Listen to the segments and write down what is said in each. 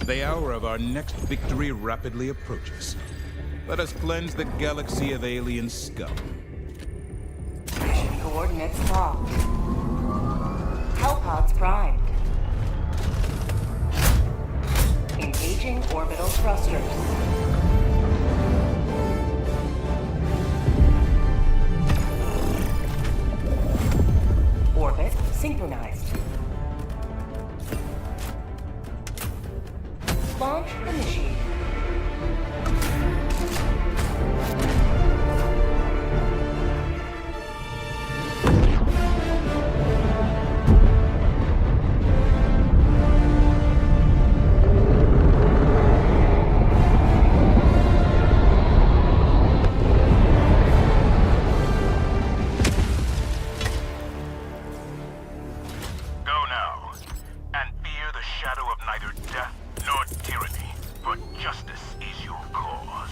The hour of our next victory rapidly approaches. Let us cleanse the galaxy of alien scum. Mission coordinates locked. Hellpods primed. Engaging orbital thrusters. Orbit synchronized. Launch initiated. Go now, and fear the shadow of neither death nor tyranny, for justice is your cause.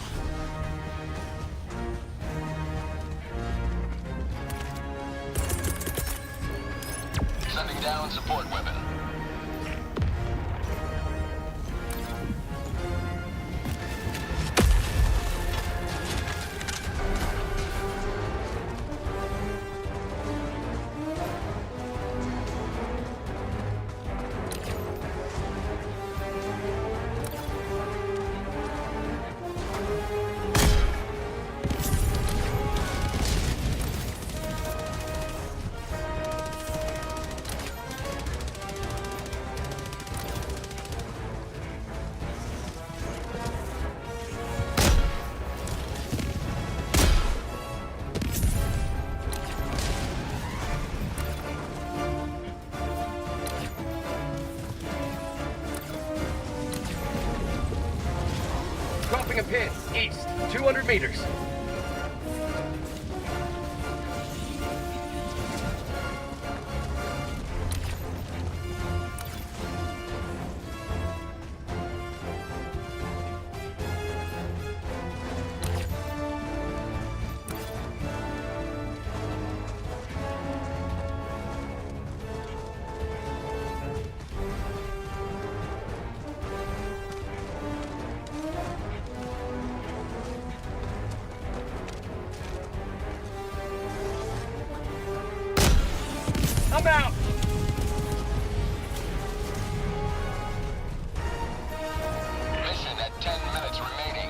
Sending down support weapon. Dropping a pin, east, 200 meters. I'm out! Mission at 10 minutes remaining.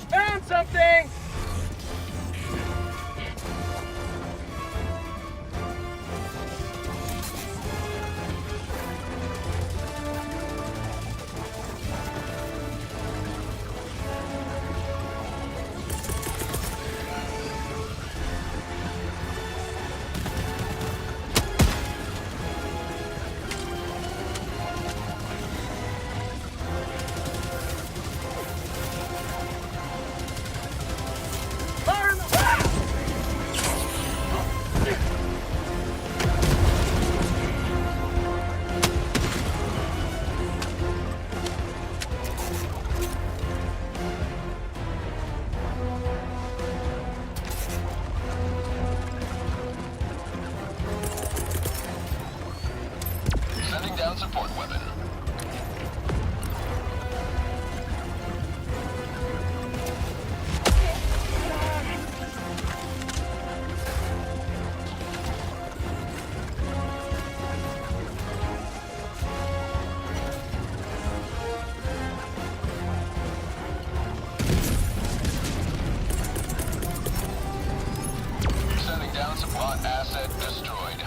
Found something! Fire in the... Sending down support weapon. Sending down support asset destroyed.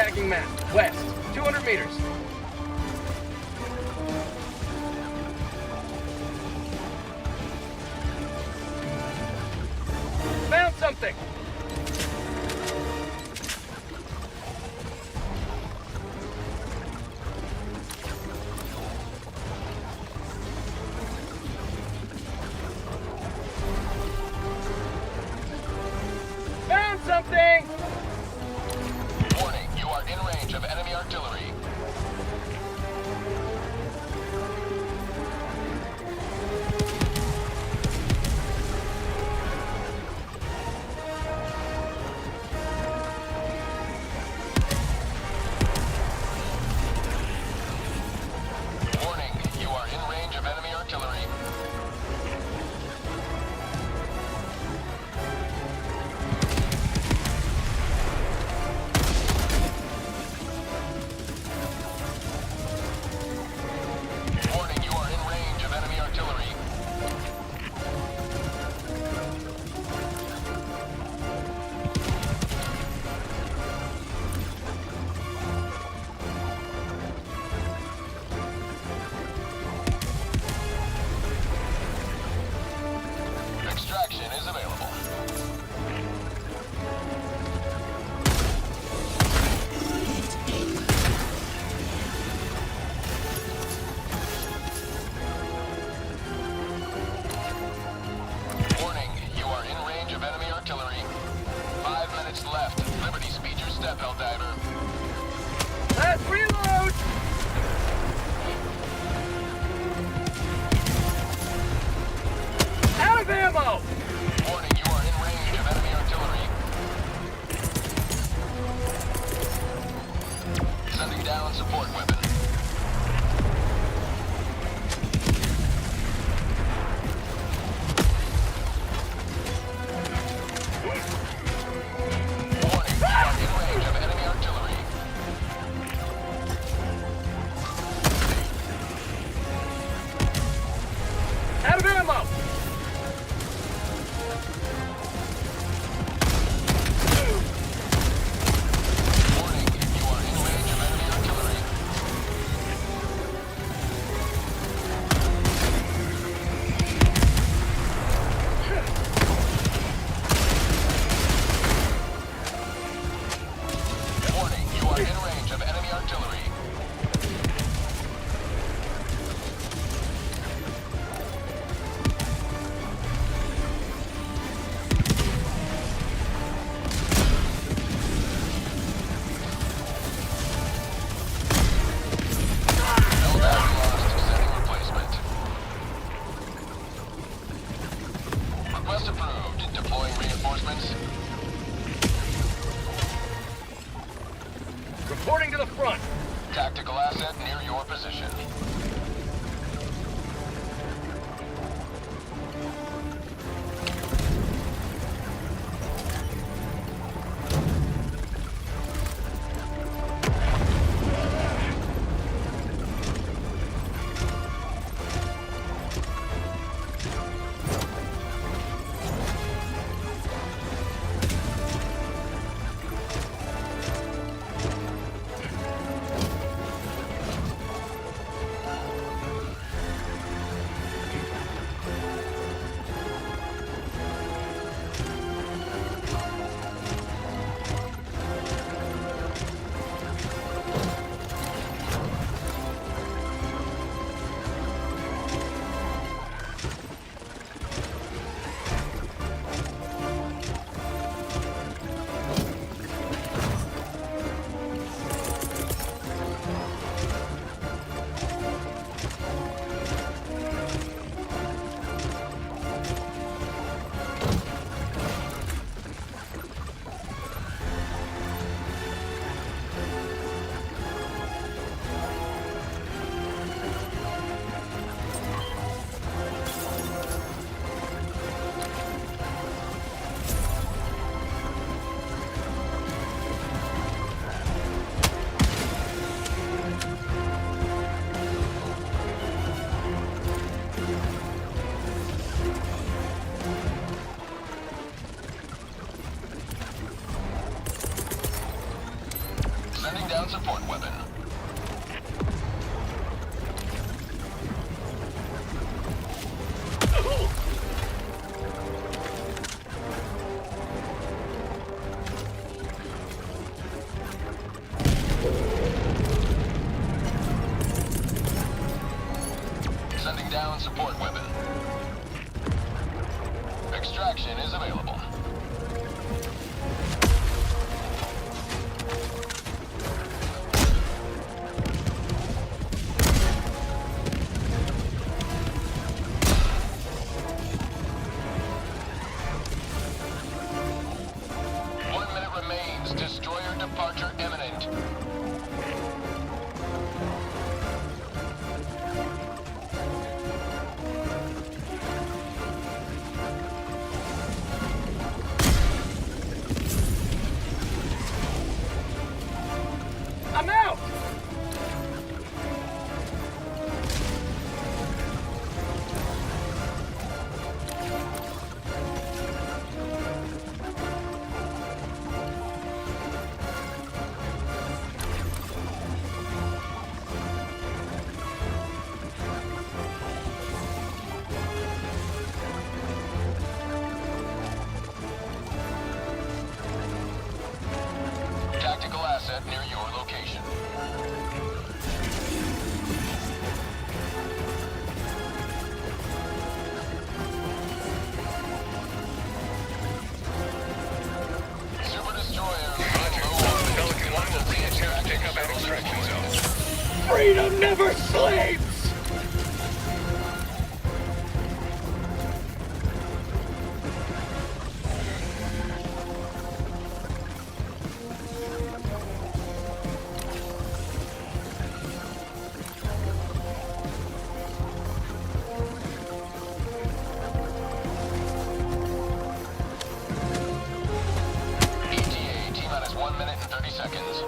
tracking map. West, 200 meters. Found something! Found something! Warning, you are in range of enemy artillery. Warning, you are in range of enemy artillery. Warning, you are in range of enemy artillery. Extraction is available. Warning, you are in range of enemy artillery. 5 minutes left. Liberty, speed your step, Helldiver. Let's reload! Out of ammo! Warning, you are in range of enemy artillery. Sending down support weapon. Warning, you are in range of enemy artillery. Out of ammo! Warning, you are in range of enemy artillery. Warning, you are in range of enemy artillery. Helldiver lost. Sending replacement. Request approved. Deploying reinforcements. Reporting to the front. Tactical asset near your position. Extraction is available. Destroyer departure imminent. I'm out! Tactical asset near your location. Super Destroyer. Roger. Pelican 1 will re-attempt to pick up at extraction zone. Freedom never sleeps! ETA, T-minus 1 minute and 30 seconds.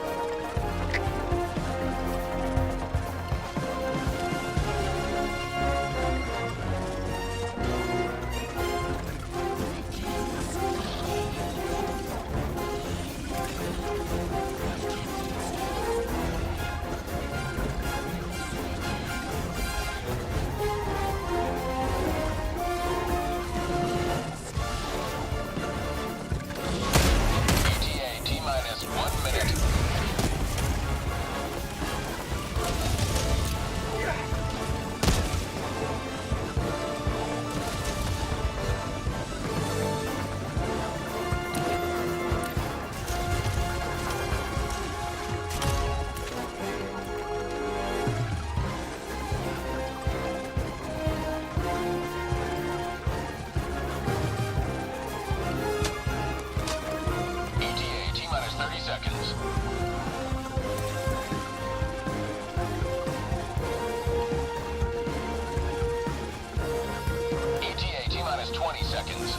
ETA, T-minus 1 minute. ETA, T-minus 30 seconds. ETA, T-minus 20 seconds.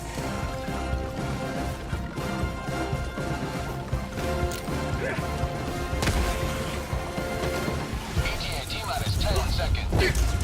ETA, T-minus 10 seconds.